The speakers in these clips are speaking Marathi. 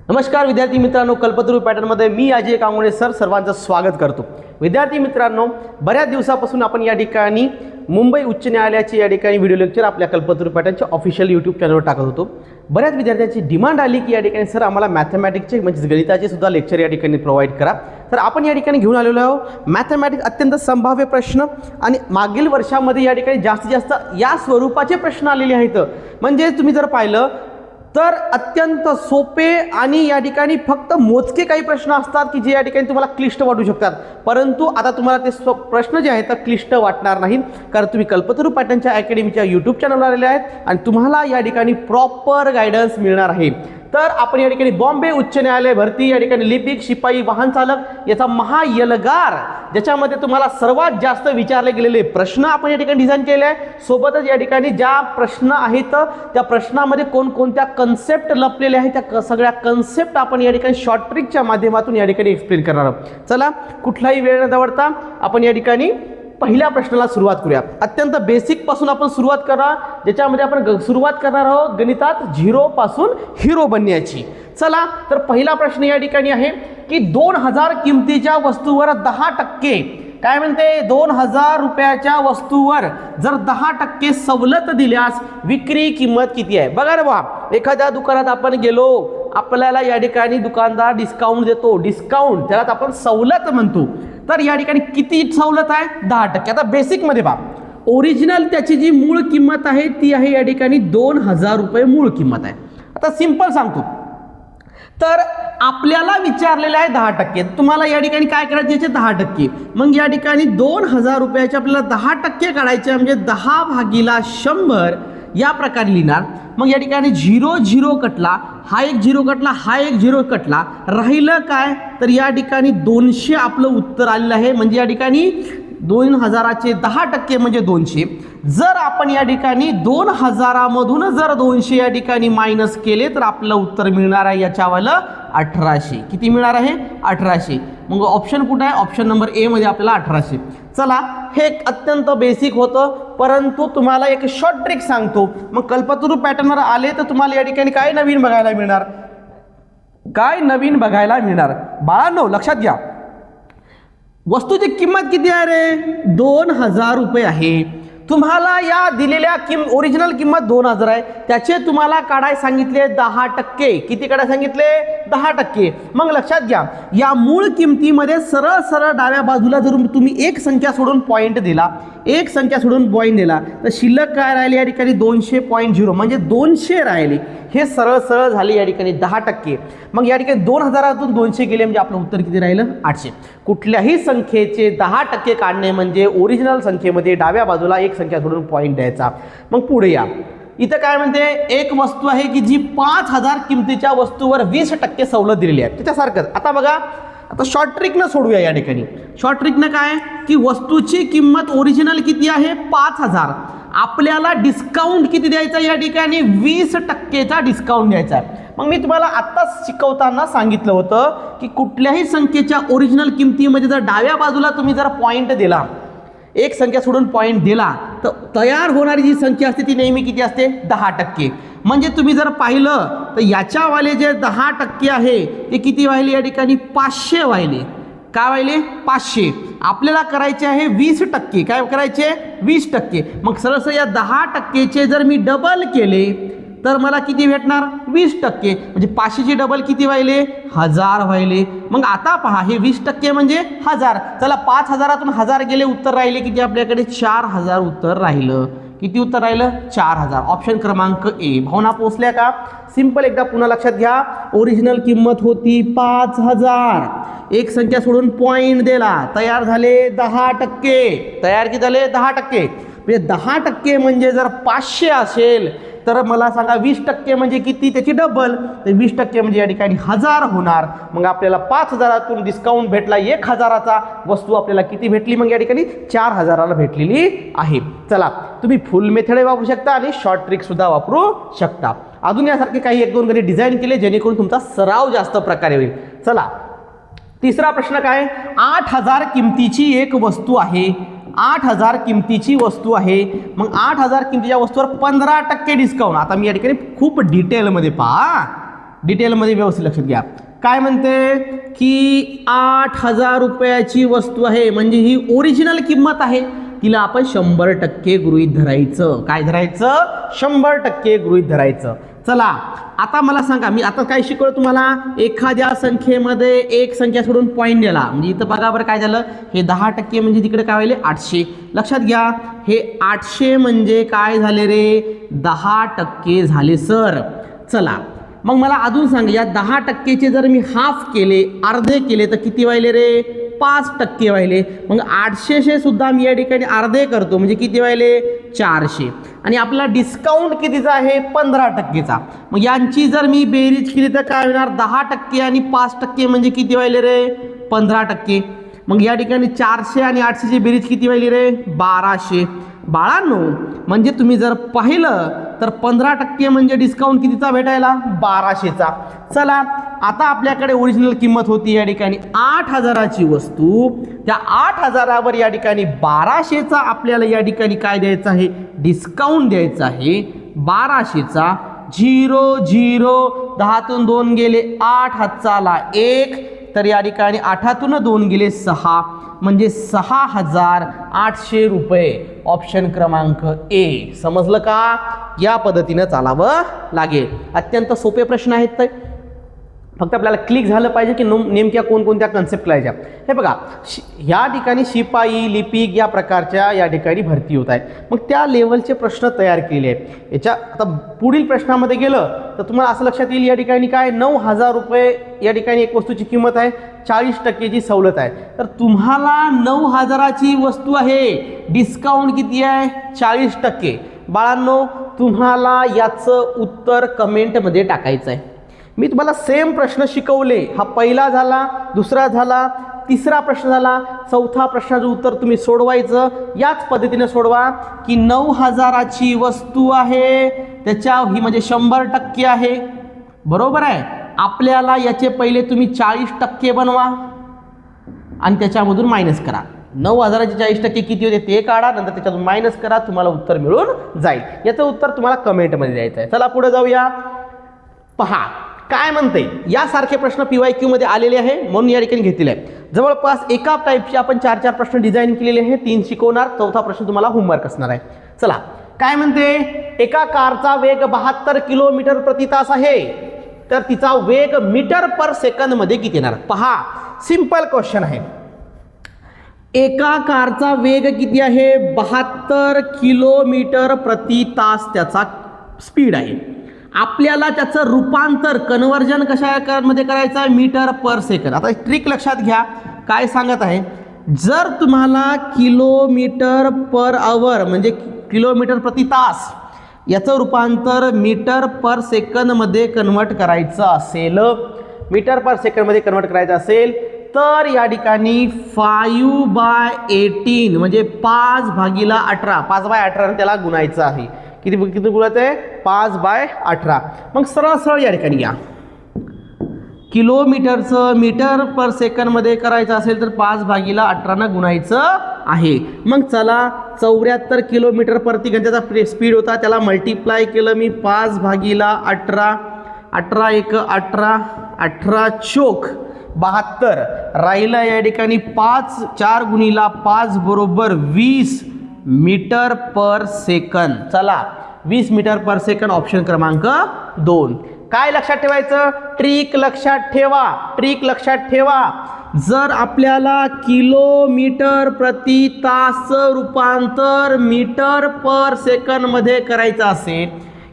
नमस्कार विद्यार्थी मित्रांनो, कल्पतरू पॅटर्नमध्ये मी अजय कांगुणे सर सर्वांचं स्वागत करतो। विद्यार्थी मित्रांनो, बऱ्याच दिवसापासून आपण या ठिकाणी मुंबई उच्च न्यायालयाचे या ठिकाणी व्हिडिओ लेक्चर आपल्या कल्पतरू पॅटर्नच्या ऑफिशियल यूट्यूब चॅनलवर टाकत होतो। बऱ्याच विद्यार्थ्यांची डिमांड आली की या ठिकाणी सर आम्हाला मॅथमॅटिक्सचे म्हणजे गणिताचे सुद्धा लेक्चर या ठिकाणी प्रोव्हाइड करा। तर आपण या ठिकाणी घेऊन आलेलो आहोत मॅथमॅटिक्स अत्यंत संभाव्य प्रश्न आणि मागील वर्षामध्ये या ठिकाणी जास्तीत जास्त या स्वरूपाचे प्रश्न आलेले आहेत। म्हणजे तुम्ही जर पाहिलं तर अत्यंत सोपे आणि या ठिकाणी फक्त मोजके काही प्रश्न असतात की जे या ठिकाणी तुम्हाला क्लिष्ट वाटू शकतात, परंतु आता तुम्हाला ते प्रश्न जे आहेत ते क्लिष्ट वाटणार नाहीत, कारण तुम्ही कल्पतरू पॅटर्नच्या अकॅडमीच्या यूट्यूब चॅनलवर आलेले आहेत आणि तुम्हाला या ठिकाणी प्रॉपर गायडन्स मिळणार आहे। तर आपण या ठिकाणी बॉम्बे उच्च न्यायालय भरती या ठिकाणी लिपिक शिपाई वाहन चालक याचा महायलगार ज्याच्यामध्ये तुम्हाला सर्वात जास्त विचारले गेलेले प्रश्न आपण या ठिकाणी डिझाईन केले आहे। सोबतच या ठिकाणी ज्या प्रश्न आहेत त्या प्रश्नामध्ये कोणकोणत्या कन्सेप्ट लपलेले आहेत त्या सगळ्या कन्सेप्ट आपण या ठिकाणी शॉर्ट ट्रिकच्या माध्यमातून या ठिकाणी एक्सप्लेन करणार आहोत। चला, कुठलाही वेळ न दवडता आपण या ठिकाणी पहिल्या प्रश्नाला सुरुवात करूया। अत्यंत बेसिक पासून आपण सुरुवात करा, ज्याच्यामध्ये आपण सुरुवात करणार आहोत गणितात झिरो पासून हिरो बनण्याची। चला, तर पहिला प्रश्न या ठिकाणी आहे की 2000 किमतीच्या वस्तूवर 10% काय म्हणते, 2000 रुपयाच्या वस्तूवर जर 10% सवलत दिल्यास विक्री किंमत किती आहे? बघा रे बा, एखाद्या दुकानात आपण गेलो, आपल्याला या ठिकाणी दुकानदार डिस्काउंट देतो, डिस्काउंट त्याला आपण सवलत म्हणतो। तर या ठिकाणी किती सवलत आहे? 10%। आता बेसिक मध्ये बा, ओरिजिनल त्याची जी मूळ किंमत आहे ती आहे या ठिकाणी 2000 रुपये मूळ किंमत आहे। आता सिंपल सांगतो, तर आपल्याला विचारलेलं आहे 10%, तुम्हाला या ठिकाणी काय करायचे याचे 10%। मग या ठिकाणी 2000 रुपयाचे आपल्याला 10% काढायचे, म्हणजे 10/100 या प्रकारे लिहिणार। मग या ठिकाणी 0 कटला, हा एक 0 कटला, हा एक 0 कटला, राहिलं काय? तर या ठिकाणी 200 आपलं उत्तर आलेलं आहे। म्हणजे या ठिकाणी 2000चे 10% म्हणजे 200। जर आपण या ठिकाणी 2000 मधून जर 200 या ठिकाणी मायनस केले तर आपलं उत्तर मिळणार आहे याच्यावालं 1800। किती मिळणार आहे? 1800। मग ऑप्शन कुठं आहे? ऑप्शन नंबर ए मध्ये आपल्याला 1800। चला, हे एक अत्यंत बेसिक होतं, परंतु तुम्हाला एक शॉर्ट ट्रिक सांगतो। मग कल्पतरू पॅटर्नवर आले तर तुम्हाला या ठिकाणी काय नवीन बघायला मिळणार? काय नवीन बघायला मिळणार? बाळांनो लक्षात घ्या, वस्तूची किंमत किती आहे रे? 2000 रुपये आहे। तुम्हाला या दिलेल्या ओरिजिनल किंमत 2000 आहे, त्याचे तुम्हाला काढाय सांगितले 10%। किती काढाय सांगितले? 10%। मग लक्षात घ्या, या मूळ किमतीमध्ये सरळ सरळ डाव्या बाजूला जर तुम्ही एक संख्या सोडून पॉईंट दिला, एक संख्या सोडून पॉईंट दिला, तर शिल्लक काय राहिले या ठिकाणी? 200.0 म्हणजे 200 राहिले। हे सरळ सरळ झाले या ठिकाणी 10%। मग या ठिकाणी 2000तून 200 गेले म्हणजे आपलं उत्तर किती राहिलं? 800। कुठल्याही संख्येचे 10% काढणे म्हणजे ओरिजिनल संख्येमध्ये डाव्या बाजूला एक संख्या सोडून पॉईंट द्यायचा। मग पुढे या, इथं काय म्हणते, एक वस्तू आहे की जी 5000 किमतीच्या वस्तूवर 20% सवलत दिलेली आहे, त्याच्यासारखंच। आता बघा, आता शॉर्ट ट्रिकनं सोडूया या ठिकाणी। शॉर्ट ट्रिकनं काय की वस्तूची किंमत ओरिजिनल किती आहे? 5000। आपल्याला डिस्काउंट किती द्यायचा या ठिकाणी? 20%चा डिस्काउंट द्यायचा। मग मी तुम्हाला आत्ताच शिकवताना सांगितलं होतं की कुठल्याही संख्येच्या ओरिजिनल किमतीमध्ये जर डाव्या बाजूला तुम्ही जर पॉईंट दिला, एक संख्या सोडून पॉईंट दिला, तर तयार होणारी जी संख्या असते ती नेहमी किती असते? 10%। म्हणजे तुम्ही जर पाहिलं तर याच्यावाले जे 10% आहे ते किती व्हायले या ठिकाणी? 500 व्हायले। काय व्हायले? 500। आपल्याला करायचे आहे 20%। काय करायचे? 20%। मग सरळ या 10%चे जर मी डबल केले तर मला किती भेटणार? 20%। म्हणजे 500चे डबल किती व्हायले? 1000 व्हायले। मग आता पहा, हे 20% म्हणजे 1000। चला, 5000तून 1000 गेले, उत्तर राहिले किती आपल्याकडे? 4000 उत्तर राहिलं। किती उत्तर राहिलं? 4000। ऑप्शन क्रमांक ए। भावना पोचल्या का? सिंपल एकदा पुन्हा लक्षात घ्या, ओरिजिनल किंमत होती 5000, एक संख्या सोडून पॉईंट दिला, तयार झाले 10%। तयार किती झाले? 10%। म्हणजे 10% म्हणजे जर 500 असेल तर मला सांगा 20% म्हणजे किती? त्याची डबल। तर 20% म्हणजे या ठिकाणी 1000 होणार। मग आपल्याला 5000तून डिस्काउंट भेटला 1000चा, वस्तू आपल्याला किती भेटली? मग या ठिकाणी 4000ला भेटलेली आहे। चला, तुम्ही फुल मेथड वापरू शकता आणि शॉर्ट ट्रिक सुद्धा वापरू शकता। अजून यासारखे काही 1-2 गणित डिझाईन केले जेणेकरून तुमचा सराव जास्त प्रकारे होईल। चला, तिसरा प्रश्न काय? 8000 किमतीची एक वस्तू आहे, 8000 किमतीची वस्तू आहे। मग 8000 किमतीच्या वस्तूवर 15% डिस्काउंट। आता मी या ठिकाणी खूप डिटेलमध्ये पहा, डिटेलमध्ये व्यवस्थित लक्षात घ्या. काय म्हणते की 8,000 रुपयाची वस्तू आहे, म्हणजे ही ओरिजिनल किंमत आहे, तिला आपण 100% गृहीत धरायचं. काय धरायचं? 100% गृहीत धरायचं. चला आता मला सांगा, मी आता काय शिकवलं तुम्हाला, एखाद्या संख्येमध्ये एक संख्या सोडून पॉईंट दिला, म्हणजे इथं बघा बरं काय झालं, हे 10% म्हणजे तिकडे काय व्हायले 800. लक्षात घ्या, हे 800 म्हणजे काय झाले रे, 10% झाले सर. चला मग मला अजून सांगा, या 10%चे जर मी हाफ केले, अर्धे केले, तर किती व्हायले रे, 5% व्हायले. मग 800 सुद्धा मी या ठिकाणी अर्धे करतो, म्हणजे किती व्हायले, 400. आणि आपला डिस्काउंट कितीचा आहे, 15%चा. मग यांची जर मी बेरीज केली तर काय होणार, 10% आणि 5% म्हणजे किती व्हायले रे, 15%. मग या ठिकाणी 400 आणि 800ची बेरीज किती व्हायली रे, 1200. बाळांनो, म्हणजे तुम्ही जर पाहिलं तर 15% म्हणजे डिस्काउंट कितीचा भेटायला, 1200चा. चला आता आपल्याकडे ओरिजिनल किंमत होती या ठिकाणी 8,000ची वस्तू, त्या 8,000वर या ठिकाणी 1200चा आपल्याला या ठिकाणी काय द्यायचं आहे, डिस्काउंट द्यायचा आहे 1200चा. 0 0 10तून 2 गेले 8, हातचाला 1, तर या ठिकाणी 8तून 2 गेले 6, म्हणजे 6,800 रुपये. ऑप्शन क्रमांक ए. समजलं का? या पद्धतीनं चालावं लागेल. अत्यंत सोपे प्रश्न आहेत, तर फक्त आपल्याला क्लिक झालं पाहिजे की नेमक्या कोणकोणत्या कन्सेप्ट करायच्या. हे बघा, या ठिकाणी शिपाई, लिपिक या प्रकारच्या या ठिकाणी भरती होत आहे. मग त्या लेवलचे प्रश्न तयार केले आहेत. याच्या आता पुढील प्रश्नामध्ये गेलं तर तुम्हाला असं लक्षात येईल, या ठिकाणी काय 9,000 रुपये या ठिकाणी एक वस्तूची किंमत आहे, 40%ची सवलत आहे. तर तुम्हाला 9,000ची वस्तू आहे, डिस्काउंट किती आहे, 40%. बाळांनो, तुम्हाला याचं उत्तर कमेंटमध्ये टाकायचं आहे. मी तुम्हाला सेम प्रश्न शिकवले. हा पहिला झाला, दुसरा झाला, तिसरा प्रश्न झाला, चौथा प्रश्नाचं उत्तर तुम्ही सोडवायचं. याच पद्धतीने सोडवा की 9,000ची वस्तू आहे, त्याच्या ही म्हणजे 100% आहे, बरोबर आहे. आपल्याला याचे पहिले तुम्ही 40% बनवा आणि त्याच्यामधून मायनस करा. 9,000चे 40% किती होते ते काढा, नंतर त्याच्यातून मायनस करा, तुम्हाला उत्तर मिळून जाईल. याचं उत्तर तुम्हाला कमेंटमध्ये द्यायचं आहे. चला पुढे जाऊया. पहा काय म्हणते, यासारखे प्रश्न PYQ मध्ये आलेले आहे, म्हणून या ठिकाणी घेतलेले आहे. जवळपास एका टाईपचे आपण 4-4 प्रश्न डिझाईन केलेले आहे. 3 शिकवणार, चौथा प्रश्न तुम्हाला होमवर्क असणार आहे. चला काय म्हणते, एका कारचा वेग 72 किलोमीटर प्रति तास आहे, तर तिचा वेग मीटर पर सेकंद मध्ये किती येणार. पहा सिंपल क्वेश्चन आहे. एका कारचा वेग किती आहे, 72 किलोमीटर प्रति तास त्याचा स्पीड आहे. आपल्याला त्याचं रूपांतर कन्वर्जन कशामध्ये करायचं आहे, मीटर पर सेकंद. आता ट्रिक लक्षात घ्या, काय सांगत आहे, जर तुम्हाला किलोमीटर पर आवर म्हणजे किलोमीटर प्रति तास याचं रूपांतर मीटर पर सेकंदमध्ये कन्वर्ट करायचं असेल, मीटर पर सेकंदमध्ये कन्वर्ट करायचं असेल, तर या ठिकाणी 5/18 म्हणजे 5/18, 5/18 त्याला गुणायचं आहे. किती गुणायचं आहे, 5/18. मग सरळ सरळ या ठिकाणी या, किलोमीटरचं मीटर पर सेकंदमध्ये करायचं असेल तर 5/18 गुणायचं आहे. मग चला 74 किलोमीटर प्रति घंट्याचा स्पीड होता, त्याला मल्टिप्लाय केलं मी 5/18, 18 × 18, 18 चोक 72, राहिलं या ठिकाणी 5, 4 × 5 बरोबर 20 मीटर पर सेकंद. चला 20 मीटर पर सेकंद, ऑप्शन क्रमांक 2. काय लक्षात ठेवायचं, ट्रिक लक्षात ठेवा, ट्रिक लक्षात ठेवा. जर आपल्याला किलोमीटर प्रति तास रूपांतर मीटर पर सेकंद मध्ये करायचं असेल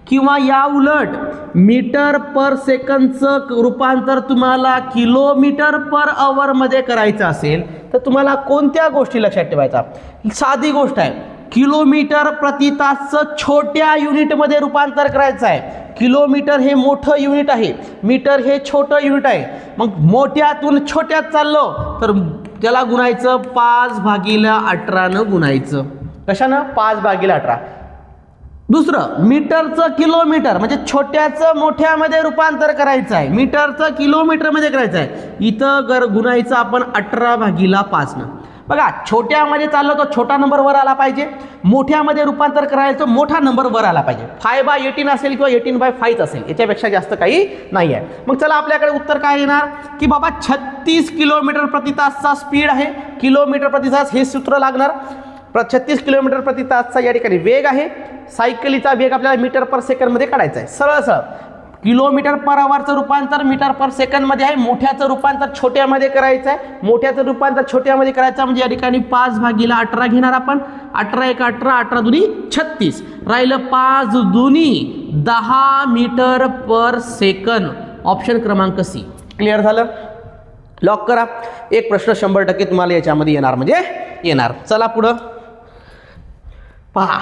किंवा या उलट मीटर पर सेकंदचं रूपांतर तुम्हाला किलोमीटर पर आवर मध्ये करायचं असेल, तर तुम्हाला कोणत्या गोष्टी लक्षात ठेवायचा. साधी गोष्ट आहे, किलोमीटर प्रति तासचं छोट्या युनिटमध्ये रूपांतर करायचं आहे. किलोमीटर हे मोठं युनिट आहे, मीटर हे छोटं युनिट आहे. मग मोठ्यातून छोट्यात चाललो तर त्याला गुणायचं 5/18 गुणायचं. कशानं, 5/18. दुसरं, मीटरचं किलोमीटर म्हणजे छोट्याचं मोठ्यामध्ये रूपांतर करायचं आहे, मीटरचं किलोमीटरमध्ये करायचं आहे. इथं गुणायचं आपण 18/5. बघा, छोट्यामध्ये चाललो तर छोटा नंबर वर आला पाहिजे, मोठ्यामध्ये रूपांतर करायचं मोठा नंबर वर आला पाहिजे. 5/18 असेल किंवा 18/5 असेल, याच्यापेक्षा जास्त काही नाही आहे. मग चला आपल्याकडे उत्तर काय येणार की बाबा 36 किलोमीटर प्रति तासचा स्पीड आहे. किलोमीटर प्रति तास हे सूत्र लागणार. 36 किलोमीटर प्रति तासचा या ठिकाणी वेग आहे. सायकलीचा वेग आपल्याला मीटर पर सेकंडमध्ये काढायचा आहे. सरळ सरळ किलोमीटर पर आवरचं रूपांतर मीटर पर सेकंडमध्ये आहे. मोठ्याचं रूपांतर छोट्यामध्ये करायचं आहे. मोठ्याचं रूपांतर छोट्यामध्ये करायचं म्हणजे या ठिकाणी 5/18 घेणार आपण. 18 × 18, 18 दुनी 36, राहिलं 5 दुनी 10 मीटर पर सेकंड. ऑप्शन क्रमांक सी. क्लिअर झालं? लॉक करा. एक प्रश्न 100% तुम्हाला याच्यामध्ये येणार म्हणजे येणार. चला पुढं पहा,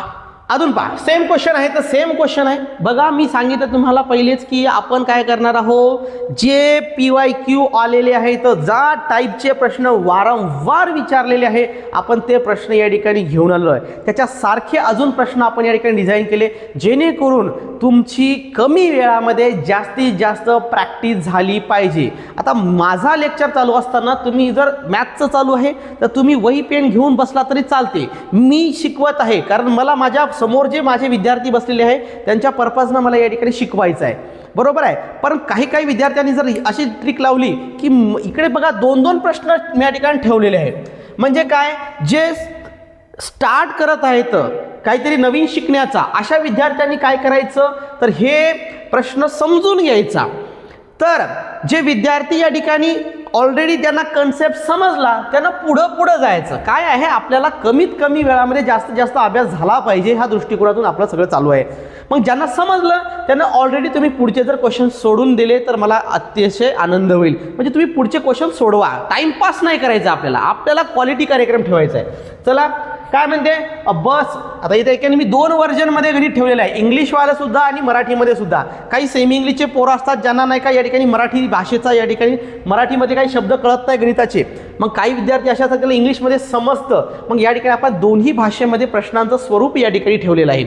अजून पहा. सेम क्वेश्चन आहे तर सेम क्वेश्चन आहे. बघा, मी सांगितलं तुम्हाला पहिलेच की आपण काय करणार आहोत, जे PYQ आलेले आहेत, ज्या टाईपचे प्रश्न वारंवार विचारलेले आहे, आपण ते प्रश्न या ठिकाणी घेऊन आलो आहे. त्याच्यासारखे अजून प्रश्न आपण या ठिकाणी डिझाईन केले, जेणेकरून तुमची कमी वेळामध्ये जास्तीत जास्त प्रॅक्टिस झाली पाहिजे. आता माझा लेक्चर चालू असताना तुम्ही जर मॅथचं चालू आहे तर तुम्ही वही पेन घेऊन बसला तरी चालते. मी शिकवत आहे कारण मला माझ्या समोर जे माझे विद्यार्थी बसलेले आहे त्यांच्या पर्पजनं मला या ठिकाणी शिकवायचं आहे. बरोबर आहे. पण काही विद्यार्थ्यांनी जर अशी ट्रिक लावली की इकडे बघा 2-2 प्रश्न मी या ठिकाणी ठेवलेले आहेत. म्हणजे काय, जे स्टार्ट करत आहेत काहीतरी नवीन शिकण्याचा, अशा विद्यार्थ्यांनी काय करायचं तर हे प्रश्न समजून घ्यायचा. तर जे विद्यार्थी या ठिकाणी ऑलरेडी त्यांना कन्सेप्ट समजला, त्यांना पुढं जायचं. काय आहे, आपल्याला कमीत कमी वेळामध्ये जास्तीत जास्त अभ्यास झाला पाहिजे, ह्या दृष्टिकोनातून आपलं सगळं चालू आहे. मग ज्यांना समजलं त्यांना ऑलरेडी तुम्ही पुढचे जर क्वेश्चन सोडून दिले तर मला अतिशय आनंद होईल. म्हणजे तुम्ही पुढचे क्वेश्चन सोडवा, टाइमपास नाही करायचा, आपल्याला क्वालिटी कार्यक्रम ठेवायचा आहे. चला काय म्हणते बस. आता इथे एकाने मी 2 व्हर्जनमध्ये गणित ठेवलेलं आहे, इंग्लिशवालं सुद्धा आणि मराठीमध्ये सुद्धा. काही सेमी इंग्लिशचे पोरं असतात ज्यांना नाही का या ठिकाणी मराठी भाषेचा या ठिकाणी मराठीमध्ये काही शब्द कळत नाही गणिताचे. मग काही विद्यार्थी अशा असतात त्याला इंग्लिशमध्ये समजतं. मग या ठिकाणी आपण दोन्ही भाषेमध्ये प्रश्नांचं स्वरूप या ठिकाणी ठेवलेलं आहे.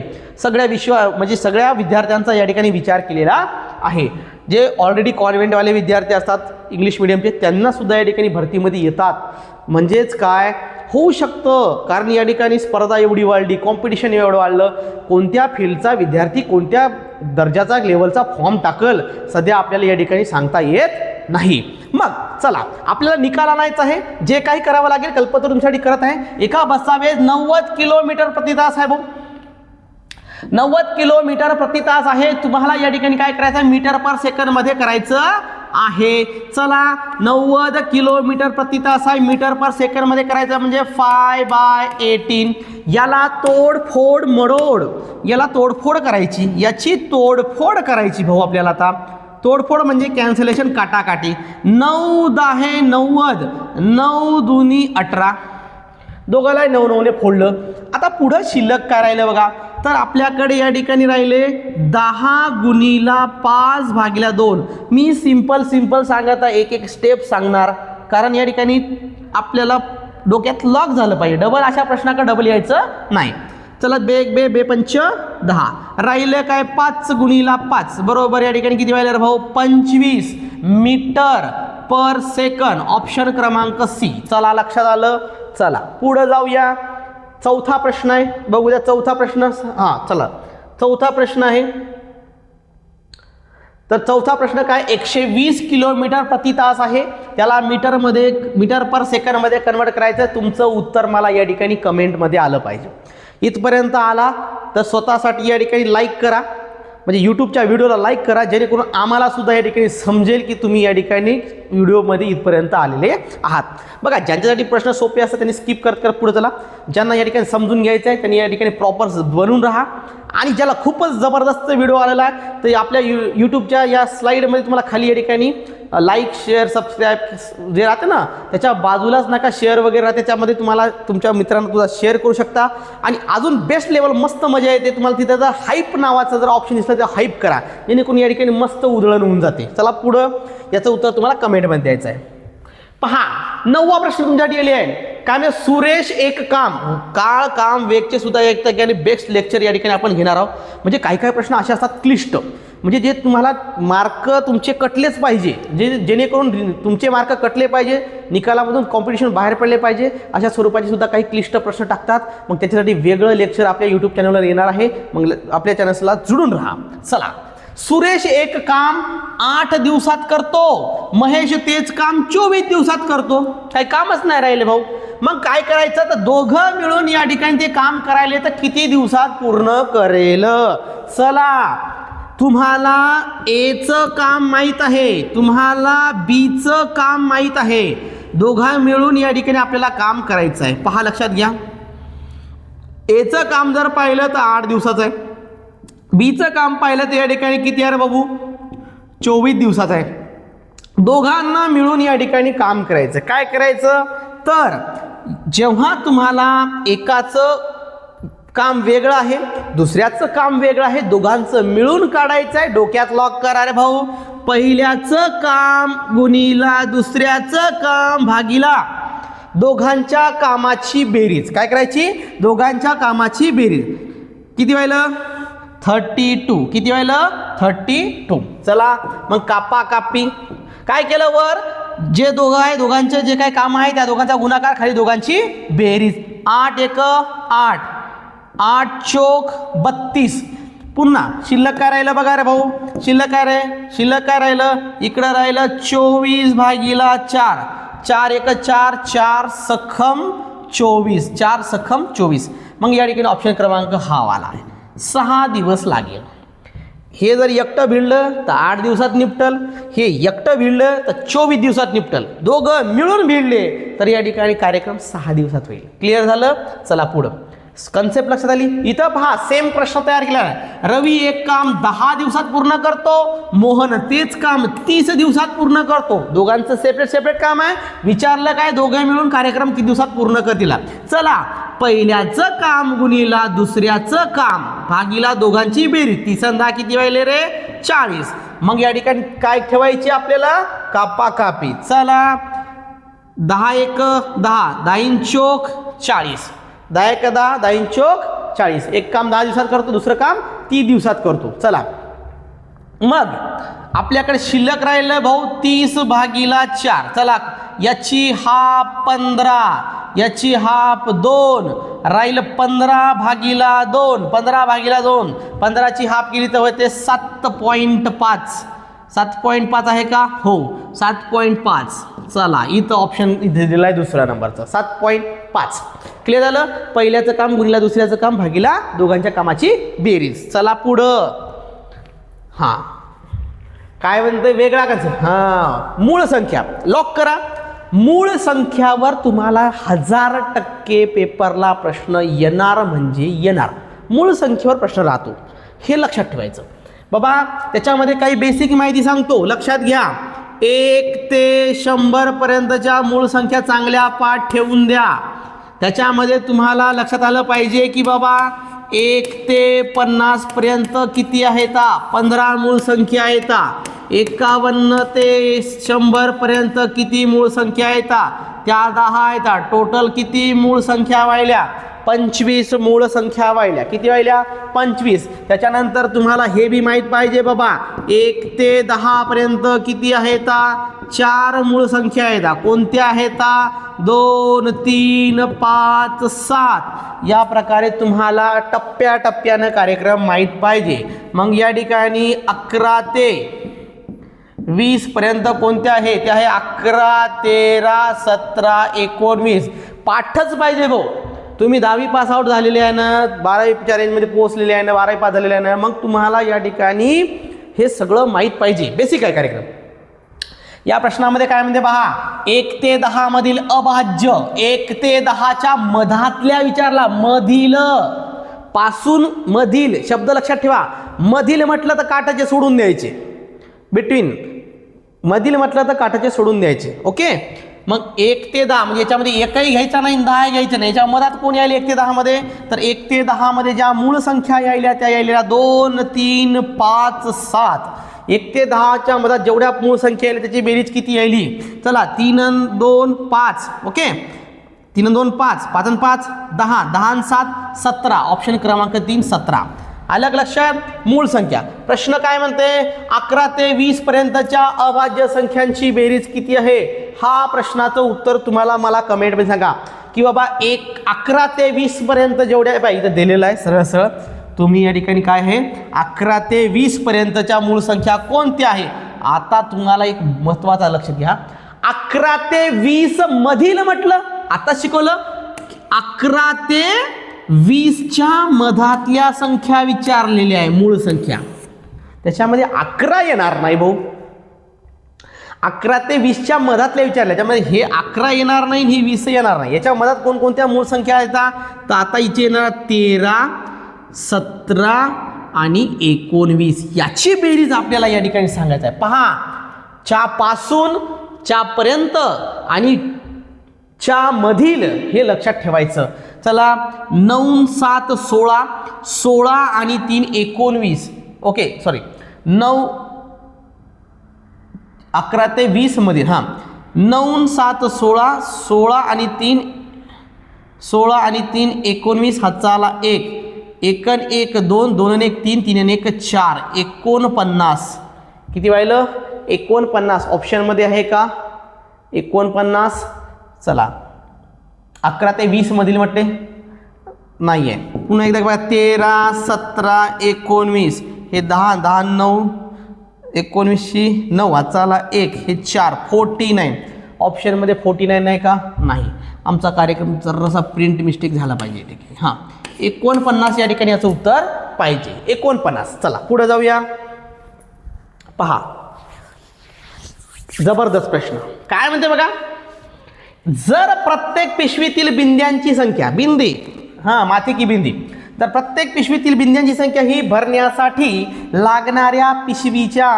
म्हणजे सगळ्या विद्यार्थ्यांचा या ठिकाणी विचार केलेला आहे. जे ऑलरेडी कॉन्व्हेंटवाले विद्यार्थी असतात इंग्लिश मिडियमचे, त्यांना सुद्धा या ठिकाणी भरतीमध्ये येतात. म्हणजेच काय होऊ शकतं, कारण या ठिकाणी स्पर्धा एवढी वाढली, कॉम्पिटिशन एवढं वाढलं, कोणत्या फील्डचा विद्यार्थी कोणत्या दर्जाचा लेवलचा फॉर्म टाकल सध्या आपल्याला या ठिकाणी सांगता येत नाही. मग चला आपल्याला निकाल आणायचा आहे. जे काही करावं लागेल कल्पतरू तुमच्यासाठी करत आहे. एका बसचा वेग 90 किलोमीटर प्रति तास आहे भाऊ. 90 किलोमीटर प्रति तास आहे. तुम्हाला या ठिकाणी काय करायचं आहे, मीटर पर सेकंड मध्ये करायचं आहे. चला 90 किलोमीटर प्रति तास आहे, मीटर पर सेकंड मध्ये करायचं म्हणजे 5/18. याला तोडफोड मरोड, याला तोडफोड करायची, याची तोडफोड करायची भाऊ आपल्याला. आता तोडफोड म्हणजे कॅन्सलेशन, काटाकाटी. 9×10 90, 9 दुनी 18, दोघाला 9 फोडलं. आता पुढं शिल्लक काय राहिलं बघा, तर आपल्याकडे या ठिकाणी राहिले 10 × 5/2. मी सिंपल सांगत आहे, एक स्टेप सांगणार, कारण या ठिकाणी आपल्याला डोक्यात लॉक झालं पाहिजे. डबल अशा प्रश्नाकडे डबल यायचं नाही. चला बे 5 10, राहिलं काय 5 × 5 बरोबर या ठिकाणी किती व्हायला भाऊ 25 मीटर पर सेकंड. ऑप्शन क्रमांक सी. चला लक्षात आलं. चला पुढे जाऊया. चौथा प्रश्न आहे, बघूया चौथा प्रश्न. चला चौथा प्रश्न आहे. तर चौथा प्रश्न काय, 120 किलोमीटर प्रति तास आहे, त्याला मीटर पर सेकंड मध्ये कन्वर्ट करायचं. तुमचं उत्तर मला या ठिकाणी कमेंटमध्ये आलं पाहिजे. इथपर्यंत आला तर स्वतःसाठी या ठिकाणी लाईक करा, म्हणजे यूट्यूबच्या व्हिडिओला लाईक करा, जेणेकरून आम्हाला सुद्धा या ठिकाणी समजेल की तुम्ही या ठिकाणी व्हिडिओमध्ये इथपर्यंत आलेले आहात. बघा, ज्यांच्यासाठी प्रश्न सोपे असतात त्यांनी स्किप करत पुढे चला. ज्यांना या ठिकाणी समजून घ्यायचं आहे त्यांनी या ठिकाणी प्रॉपर बनून राहा. आणि ज्याला खूपच जबरदस्त व्हिडिओ आलेला आहे तर आपल्या यूट्यूबच्या या स्लाईडमध्ये तुम्हाला खाली या ठिकाणी लाईक शेअर सबस्क्राईब जे राहते ना त्याच्या बाजूलाच नका शेअर वगैरे राहते, त्याच्यामध्ये तुम्हाला तुमच्या मित्रांना तुझा शेअर करू शकता. आणि अजून बेस्ट लेवल मस्त मजा येते तुम्हाला तिथे. जर हाईप नावाचा जर ऑप्शन दिसला तर हाईप करा, जेणेकरून या ठिकाणी मस्त उधळण होऊन जाते. चला पुढं याचं उत्तर तुम्हाला कमेंटमध्ये द्यायचं आहे. पहा 9वा प्रश्न तुमच्यासाठी आले आहे. काय म्हणजे सुरेश एक काळ काम वेगचे सुद्धा एक ठिकाणी बेस्ट लेक्चर या ठिकाणी आपण घेणार आहोत. म्हणजे काही प्रश्न असे असतात क्लिष्ट, म्हणजे जे तुम्हाला मार्क तुमचे कटलेच पाहिजे, जेणेकरून तुमचे मार्क कटले पाहिजे, निकालामधून कॉम्पिटिशन बाहेर पडले पाहिजे, अशा स्वरूपाचे सुद्धा काही क्लिष्ट प्रश्न टाकतात. मग त्याच्यासाठी वेगळं लेक्चर आपल्या यूट्यूब चॅनलवर येणार आहे. मग आपल्या चॅनलला जुळून राहा. चला, सुरेश एक काम 8 दिवसात करतो, महेश तेच काम 24 दिवसात करतो. काही कामच नाही राहिले भाऊ. मग काय करायचं, तर दोघं मिळून या ठिकाणी ते काम करायले तर किती दिवसात पूर्ण करेल. चला, तुम्हाला एचं काम माहीत आहे, तुम्हाला बीचं काम माहीत आहे, दोघं मिळून या ठिकाणी आपल्याला काम करायचं आहे. पहा, लक्षात घ्या, एचं काम जर पाहिलं तर 8 दिवसाचं आहे, बीचं काम पाहिलं तर या ठिकाणी किती आहे रे बाबू, 24 दिवसाचं आहे. दोघांना मिळून या ठिकाणी काम करायचं. काय करायचं, तर जेव्हा तुम्हाला एकाचं काम वेगळं आहे, दुसऱ्याचं काम वेगळं आहे, दोघांचं मिळून काढायचं आहे. डोक्यात लॉक करा रे भाऊ. पहिल्याचं काम गुणीला दुसऱ्याचं काम भागीला दोघांच्या कामाची बेरीज. काय करायची, दोघांच्या कामाची बेरीज. किती व्हायलं, 32. किती व्हायलं, 32. चला, मग कापा कापी. काय केलं, वर जे दोघं आहे दोघांचे जे काही काम आहे त्या दोघांचा गुणाकार, खाली दोघांची बेरीज. 8 एक 8, 8 चोक 32. पुन्हा शिल्लक काय राहिलं बघा रे भाऊ, शिल्लक काय रे, शिल्लक काय राहिलं, इकडं राहिलं 24 भागीला 4, 4 एक 4, 4 सखम 24, 4 सखम 24. मग या ठिकाणी ऑप्शन क्रमांक हा वाला आहे. 6 दिवस लागेल. हे जर एकटं भिडलं तर 8 दिवसात निपटल, हे एकटं भिडलं तर 24 दिवसात निपटल, दोघं मिळून भिडले तर या ठिकाणी कार्यक्रम 6 दिवसात होईल. क्लिअर झालं. चला पुढं, कन्सेप्ट लक्षात आली. इथं पहा, सेम प्रश्न तयार केला आहे. रवी एक काम 10 दिवसात पूर्ण करतो, मोहन तेच काम 30 दिवसात पूर्ण करतो. दोघांचं सेपरेट सेपरेट काम आहे. विचारलं काय, दोघे मिळून कार्यक्रम किती दिवसात पूर्ण करतील. चला, पहिल्याचं काम गुणीला दुसऱ्याचं काम भागीला दोघांची बेरीज. तिसंदा किती व्हायले रे, 40. मग या ठिकाणी काय ठेवायची आपल्याला, कापा कापी. चला, 10 एक 10, 10 चोक 40, 10 एक 10, 10 चोक 40. एक काम 10 दिवसात करतो, दुसरं काम 30 दिवसात करतो. चला, मग आपल्याकडे शिल्लक राहिलं भाऊ 30 भागीला 4. चला, याची हाफ 15, याची हाफ 2, राहिलं 15 भागीला 2, 15 भागीला 2, 15ची हाफ केली तर होते 7.5. 7.5 आहे का, हो 7.5. चला, इथं ऑप्शन इथे दिलाय दुसऱ्या नंबरचा 7.5. क्लिअर झालं. पहिल्याचं काम गुणीला दुसऱ्याचं काम भागीला दोघांच्या कामाची बेरीज. चला पुढं. हा, काय म्हणतंय, वेगळा कसं, हा, मूळ संख्या लॉक करा. मूळ संख्यावर तुम्हाला 1000% पेपरला प्रश्न येणार म्हणजे येणार. मूळ संख्येवर प्रश्न राहतो, हे लक्षात ठेवायचं बाबा. त्याच्यामध्ये काही बेसिक माहिती सांगतो, लक्षात घ्या. 1 ते 100 पर्यंतच्या मूळ संख्या चांगल्या पाठ ठेवून द्या. त्याच्यामध्ये तुम्हाला लक्षात आलं पाहिजे की बाबा 1 ते 50 पर्यंत किती आहेत, 15 मूळ संख्या आहेत. 51 ते 100 पर्यंत किती मूळ संख्या आहेत, त्या 10 आहेत. टोटल किती मूळ संख्या व्हायल्या, 25 मूळ संख्या व्हायल्या. किती व्हायल्या, 25. त्याच्यानंतर तुम्हाला हे बी माहीत पाहिजे बाबा, 1 ते 10 पर्यंत किती आहेत, 4 मूळ संख्या आहेत. कोणत्या आहेत, 2 3 5 7. या प्रकारे तुम्हाला टप्प्याटप्प्यानं कार्यक्रम माहीत पाहिजे. मग या ठिकाणी 11 ते 20 पर्यंत कोणत्या आहे, त्या आहे 11 13 17 19. पाठच पाहिजे भाऊ. तुम्ही 10वी पास आउट झालेले आहे ना, 12वीच्या रेंजमध्ये पोहोचलेले आहे ना, 12वी पास झालेले आहे ना, मग तुम्हाला या ठिकाणी हे सगळं माहीत पाहिजे. बेसिक आहे कार्यक्रम. या प्रश्नामध्ये काय म्हणते पहा, 1 ते 10 मधील अभाज्य, 1 ते 10च्या मधातल्या विचारला, मधील पासून मधील शब्द लक्षात ठेवा. मधील म्हटलं तर काटाचे सोडून द्यायचे, बिटवीन मधील म्हटलं तर काटाचे सोडून द्यायचे. ओके, मग 1 ते 10 म्हणजे याच्यामध्ये एकही घ्यायचा नाही, 10 घ्यायचं नाही. याच्या मधात कोण यायला 1 ते 10 मध्ये, तर 1 ते 10 मध्ये ज्या मूळ संख्या यायल्या त्या यायल्या 2 3 5 7. 1 ते 10च्या मधात जेवढ्या मूळ संख्या यायल्या त्याची बेरीज किती यायली. चला, 3 आणि 2 5. ओके, 3 आणि 2 5, 5 आणि 5 10, 10 आणि 7 17. ऑप्शन क्रमांक 3 17. अलग लक्षात. मूळ संख्या प्रश्न काय म्हणते, 11 ते 20 पर्यंतच्या अभाज्य संख्यांची बेरीज किती आहे. हा प्रश्नाचं उत्तर तुम्हाला मला कमेंटमध्ये सांगा की बाबा 11 ते 20 पर्यंत जेवढ्या बाई इथं दिलेलं आहे सरळ सरळ. तुम्ही या ठिकाणी काय आहे 11 ते 20 पर्यंतच्या मूळ संख्या कोणत्या आहे. आता तुम्हाला एक महत्त्वाचा लक्ष घ्या, 11 ते 20 मधील म्हटलं, आता शिकवलं 11 ते 20च्या मधातल्या संख्या विचारलेल्या आहे मूळ संख्या. त्याच्यामध्ये 11 येणार नाही भाऊ, 11 ते 20च्या मधातल्या विचारल्या, त्यामध्ये हे 11 येणार नाही, ही 20 येणार नाही. याच्या मधात कोणकोणत्या मूळ संख्या येतात, तर आता इथे येणार 13, 17 आणि 19. याची बेरीज आपल्याला या ठिकाणी सांगायचं आहे. पहा, च्या पासून च्या पर्यंत आणि च्या मधील हे लक्षात ठेवायचं. चला, 9 7 16, 16 आणि 3 19. ओके सॉरी, 11 ते 20 मधील 9 7 16, 16 आणि 3 16 आणि 3 19. हाताला 1 1 1 2 2 1 3 3 1 4 49. किती व्हायलं 49. ऑप्शनमध्ये आहे का 49. चला, 11 ते 20 मधील म्हटले नाही आहे. पुन्हा एकदा बघा, 13 17 19 हे 10 10 9 19शी 9 हाताला 1 हे 4 49. ऑप्शनमध्ये 49 नाही का, नाही. आमचा कार्यक्रम जरासा प्रिंट मिस्टेक झाला पाहिजे ठीक आहे. 49 या ठिकाणी याचं उत्तर पाहिजे 49. चला पुढे जाऊया. पहा, जबरदस्त प्रश्न काय म्हणते बघा, जर प्रत्येक पिशवीतील बिंद्यांची संख्या, बिंदी माती की बिंदी, तर प्रत्येक पिशवीतील बिंद्यांची संख्या ही भरण्यासाठी लागणाऱ्या पिशवीच्या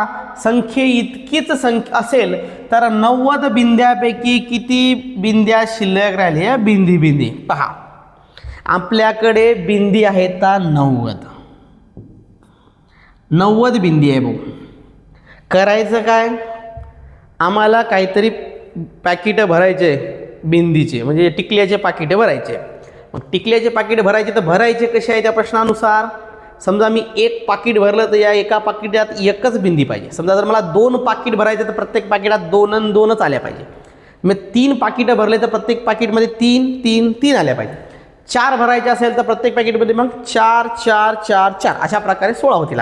संख्ये इतकीच संख्या असेल तर 90 बिंद्यापैकी किती बिंद्या शिल्लक राहिल्या. बिंदी बिंदी पहा, आपल्याकडे बिंदी आहेत 90 बिंदी आहे भाऊ. करायचं काय, आम्हाला काहीतरी पॅकेट भरायचे बिंदीचे, म्हणजे टिकल्याचे पाकिटे भरायचे. मग टिकल्याचे पाकिट भरायचे तर भरायचे कसे आहे त्या प्रश्नानुसार. समजा मी एक पाकिट भरलं तर या एका पाकिटात एकच बिंदी पाहिजे. समजा जर मला 2 पाकिट भरायचे तर प्रत्येक पाकिटात 2 2च आल्या पाहिजे. मग 3 पाकिटं भरले तर प्रत्येक पाकिटमध्ये 3 3 3 आल्या पाहिजे. 4 भरायचे असेल तर प्रत्येक पॅकेटमध्ये मग 4 4 4 4 अशा प्रकारे 16 होतील.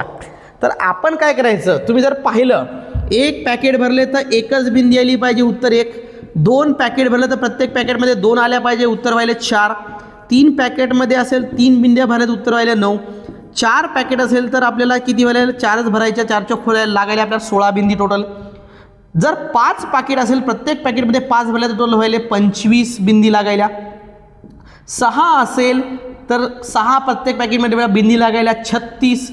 तर आपण काय करायचं, तुम्ही जर पाहिलं एक पॅकेट भरले तर एकच बिंदी आली पाहिजे, उत्तर 1. 2 पॅकेट भरले तर प्रत्येक पॅकेटमध्ये 2 आल्या पाहिजे, उत्तर व्हायला 4. 3 पॅकेटमध्ये असेल 3 बिंद्या भरल्यात, उत्तर व्हायला 9. 4 पॅकेट असेल तर आपल्याला किती व्हायला, 4च भरायच्या, 4च्या खोल्या लागायला आपल्याला 16 बिंदी टोटल. जर 5 पाकिट असेल प्रत्येक पॅकेटमध्ये 5 भरल्या तर टोटल व्हायला 25 बिंदी लागायला. 6 असेल तर 6 प्रत्येक पॅकेटमध्ये बिंदी लागायला 36.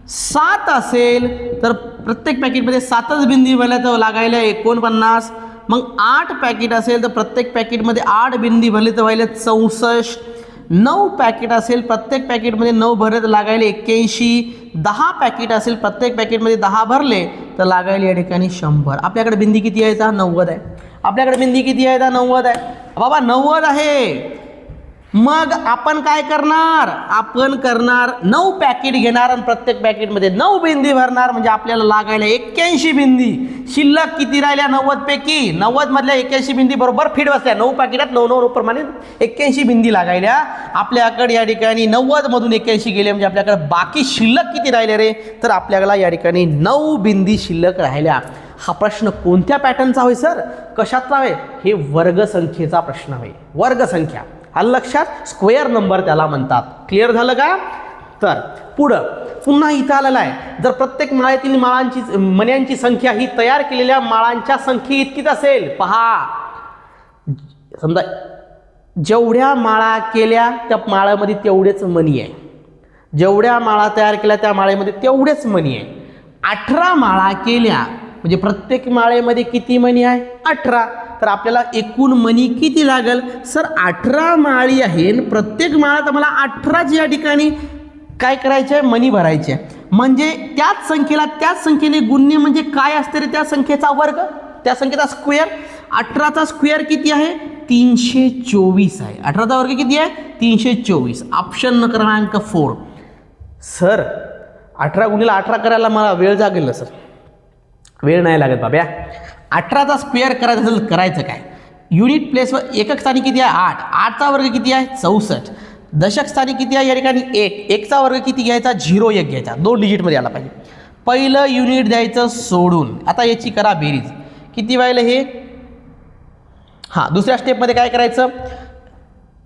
7 असेल तर प्रत्येक पॅकेटमध्ये 7च बिंदी भरल्या तर लागायला 49. मग 8 पॅकेट असेल तर प्रत्येक पॅकेटमध्ये 8 बिंदी भरली तर व्हायला 64. 9 पॅकेट असेल प्रत्येक पॅकेटमध्ये 9 भरले तर लागायला 81. 10 पॅकेट असेल प्रत्येक पॅकेटमध्ये 10 भरले तर लागायला या ठिकाणी 100. आपल्याकडे बिंदी किती आहे, 90 आहे. आपल्याकडे बिंदी किती आहे, 90 आहे बाबा, 90 आहे. मग आपण काय करणार, आपण करणार 9 पॅकेट घेणार आणि प्रत्येक पॅकेटमध्ये 9 बिंदी भरणार, म्हणजे आपल्याला लागायला 81 बिंदी. शिल्लक किती राहिल्या 90 पैकी, 90 मधल्या 81 बिंदी बरोबर फिट बसल्या. 9 पॅकेटात 9 प्रमाणे 81 बिंदी लागायल्या. आपल्याकडे या ठिकाणी 90 मधून 81 गेले, म्हणजे आपल्याकडे बाकी शिल्लक किती राहिले रे, तर आपल्याला या ठिकाणी 9 बिंदी शिल्लक राहिल्या. हा प्रश्न कोणत्या पॅटर्नचा होय सर, कशातला आहे, हे वर्गसंख्येचा प्रश्न आहे. वर्गसंख्या आलं लक्षात, स्क्वेअर नंबर त्याला म्हणतात. क्लिअर झालं का. तर पुढं पुन्हा इथं आलेलं आहे, जर प्रत्येक माळ्यातील मण्यांची संख्या ही तयार केलेल्या माळांच्या संख्ये इतकीच असेल. पहा, समजा जेवढ्या माळा केल्या त्या माळ्यामध्ये तेवढेच मणी आहे, जेवढ्या माळा तयार केल्या त्या माळेमध्ये तेवढेच मणी आहे. 18 माळा केल्या म्हणजे प्रत्येक माळेमध्ये किती मणी आहे, 18. तर आपल्याला एकूण मणी किती लागेल सर, 18 माळी आहे, प्रत्येक माळात आम्हाला 18 या ठिकाणी काय करायचे आहे, मणी भरायचे. म्हणजे त्याच संख्येला त्याच संख्येने गुणणे म्हणजे काय असते रे, त्या संख्येचा वर्ग, त्या संख्येचा स्क्वेअर. 18चा स्क्वेअर किती आहे, 324 आहे. 18चा वर्ग किती आहे, 324. ऑप्शन क्रमांक 4. सर 18 गुणिले 18 करायला मला वेळ लागेल ना सर. वेळ नाही लागत बाब्या. 18चा स्क्वेअर करायचा असेल करायचं काय. युनिट प्लेसवर एकक स्थानी किती आहे 8. 8चा वर्ग किती आहे 64. दशक स्थानी किती आहे या ठिकाणी 1. 1चा वर्ग किती घ्यायचा 0 1 घ्यायचा. 2 डिजिटमध्ये आला पाहिजे. पहिलं युनिट द्यायचं सोडून. आता याची करा बेरीज. किती व्हायला हे. हां दुसऱ्या स्टेपमध्ये काय करायचं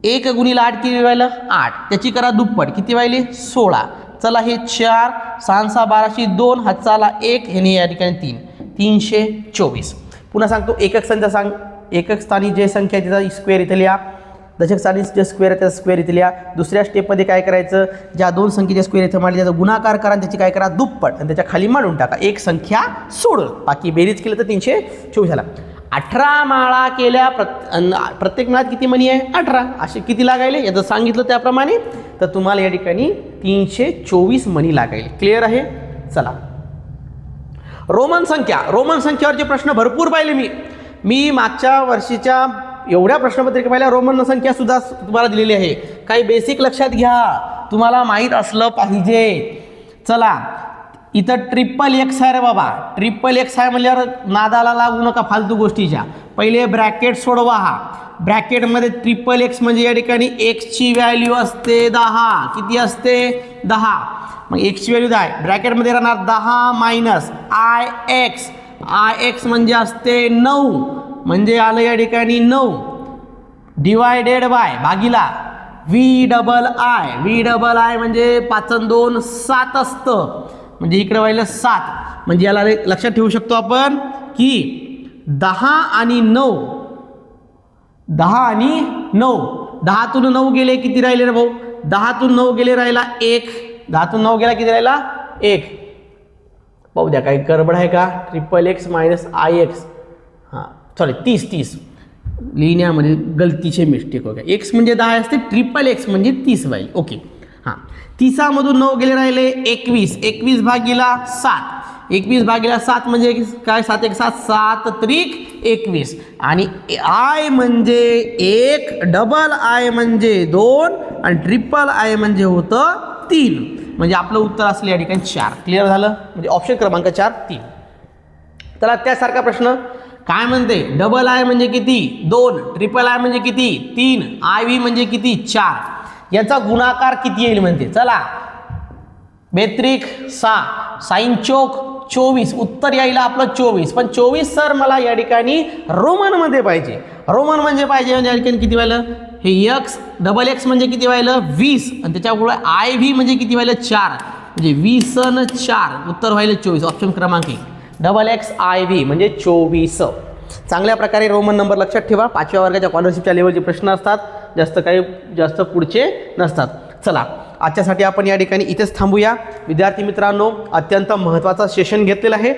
1 गुणिले 8 किती व्हायला 8. त्याची करा दुप्पट किती व्हायले 16. चला हे 4 6 6 12 2 हातचाला 1 हे या ठिकाणी 3 324. पुन्हा सांगतो एकक संख्या सांग. एकक स्थानी जे संख्या आहे त्याचा स्क्वेअर इथे लिहा. दशक स्थानी जे स्क्वेअर आहे त्याचा स्क्वेअर इथे लिहा. दुसऱ्या स्टेपमध्ये काय करायचं ज्या दोन संख्येच्या स्क्वेअर इथे मांडली त्याचा गुणाकार करा आणि त्याची काय करा दुप्पट आणि त्याच्या खाली मांडून टाका एक संख्या सोडून. बाकी बेरीज केलं तर 324 झाला. 18 माळा केल्या प्रत्येक माळात किती मणी आहे 18. असे किती लागायले याचं सांगितलं त्याप्रमाणे तर तुम्हाला या ठिकाणी 324 मणी लागायले. क्लिअर आहे. चला रोमन संख्या. रोमन संख्यावरचे प्रश्न भरपूर पाहिले मी मागच्या वर्षीच्या एवढ्या प्रश्नपत्रिका पाहिल्या. रोमन संख्या सुद्धा तुम्हाला दिलेली आहे. काही बेसिक लक्षात घ्या तुम्हाला माहीत असलं पाहिजे. चला इथं XXX आहे रे बाबा. XXX आहे म्हणल्यावर नादाला लागू नका फालतू गोष्टीच्या. पहिले ब्रॅकेट सोडवा. हा ब्रॅकेटमध्ये XXX म्हणजे या ठिकाणी एक्सची व्हॅल्यू असते 10. किती असते 10. मग एक्सची व्हॅल्यू 10 आहे. ब्रॅकेटमध्ये राहणार 10 मायनस IX. IX म्हणजे असते 9 म्हणजे आलं या ठिकाणी 9 डिवायडेड बाय भागीला VII. VII म्हणजे 5 आणि 2 7 असतं म्हणजे इकडे व्हायला 7 म्हणजे याला लक्षात ठेवू शकतो आपण की 10 आणि 9 10तून 9 गेले किती राहिले रे भाऊ 10तून 9 गेले राहिला 1. 10तून 9 गेला किती राहिला 1. पाहू द्या काही गडबड आहे का. XXX minus IX. हां सॉरी 30 लिहिण्यामध्ये गलतीचे मिस्टेक वगैरे. एक्स म्हणजे 10 असते XXX म्हणजे 30 व्हाईल. ओके हां 30मधून 9 गेले राहिले 21. 21 भागीला 7. 21 भागीला 7 म्हणजे काय 7 1 7 7 त्रिक 21 आणि I म्हणजे 1 डबल I म्हणजे 2 आणि III म्हणजे होतं 3 म्हणजे आपलं उत्तर असलं या ठिकाणी 4. क्लिअर झालं. म्हणजे ऑप्शन क्रमांक 4 3. त्याला त्यासारखा प्रश्न काय म्हणते डबल I म्हणजे किती 2. III म्हणजे किती 3. IV म्हणजे किती 4. याचा गुणाकार किती येईल म्हणते. चला 32 6 साइन चौक 24 उत्तर यायला आपलं 24. पण 24 सर मला या ठिकाणी रोमनमध्ये पाहिजे. रोमन म्हणजे पाहिजे म्हणजे या ठिकाणी किती व्हायलं हे XXX म्हणजे किती व्हायलं 20 आणि त्याच्यापुढे IV म्हणजे किती व्हायलं 4 म्हणजे 20 आणि 4 उत्तर व्हायलं 24. ऑप्शन क्रमांक 1 XXIV म्हणजे 24. चांगल्या प्रकारे रोमन नंबर लक्षात ठेवा. 5व्या वर्गाच्या स्कॉलरशिपच्या लेवलचे प्रश्न असतात. जास्त पुढचे नसतात. चला आजच्यासाठी आपण या ठिकाणी इथेच थांबूया. विद्यार्थी मित्रांनो अत्यंत महत्त्वाचा सेशन घेतलेला आहे.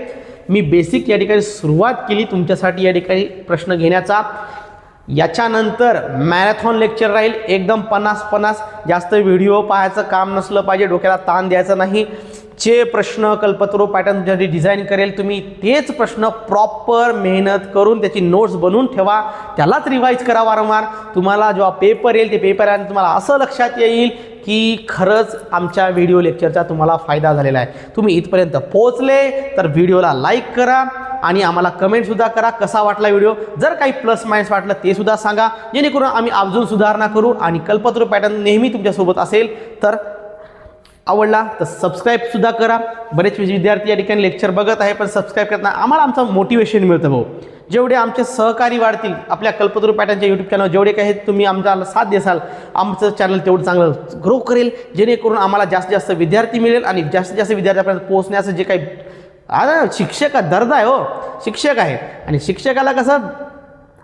मी बेसिक या ठिकाणी सुरुवात केली तुमच्यासाठी या ठिकाणी प्रश्न घेण्याचा. याच्यानंतर मॅरेथॉन लेक्चर राहील एकदम 50-50. जास्त व्हिडिओ पाहायचं काम नसलं पाहिजे. डोक्याला ताण द्यायचा नाही. जे प्रश्न कल्पतरू पॅटर्न ज्याची डिझाईन करेल तुम्ही तेच प्रश्न प्रॉपर मेहनत करून त्याची नोट्स बनवून ठेवा. त्यालाच रिवाईज करा वारंवार. तुम्हाला जेव्हा पेपर येईल ते पेपर आहे तुम्हाला असं लक्षात येईल की खरंच आमच्या व्हिडिओ लेक्चरचा तुम्हाला फायदा झालेला आहे. तुम्ही इथपर्यंत पोहोचले तर व्हिडिओला लाईक करा आणि आम्हाला कमेंटसुद्धा करा कसा वाटला व्हिडिओ. जर काही प्लस मायनस वाटलं ते सुद्धा सांगा जेणेकरून आम्ही अजून सुधारणा करू. आणि कल्पतरू पॅटर्न नेहमी तुमच्यासोबत असेल तर आवडला तर सबस्क्राईबसुद्धा करा. बरेच विद्यार्थी या ठिकाणी लेक्चर बघत आहे पण सबस्क्राईब करताना आम्हाला आमचं मोटिवेशन मिळतं भाऊ. जेवढे आमचे सहकारी वाढतील आपल्या कल्पतरू पॅटर्नच्या यूट्यूब चॅनल जेवढे काही तुम्ही आमच्याला साथ देसाल आमचं चॅनल तेवढं चांगलं ग्रो करेल जेणेकरून आम्हाला जास्तीत जास्त विद्यार्थी मिळेल आणि जास्तीत जास्त विद्यार्थ्यापर्यंत पोहोचण्याचं जे काही आता शिक्षक दर्द आहे हो शिक्षक आहे आणि शिक्षकाला कसं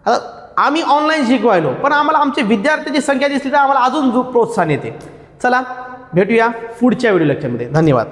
आता आम्ही ऑनलाईन शिकवायलो पण आम्हाला आमचे विद्यार्थ्यांची संख्या दिसली तर आम्हाला अजून प्रोत्साहन येते. चला भेटूया पुढच्या व्हिडिओ लेक्चरमध्ये. धन्यवाद.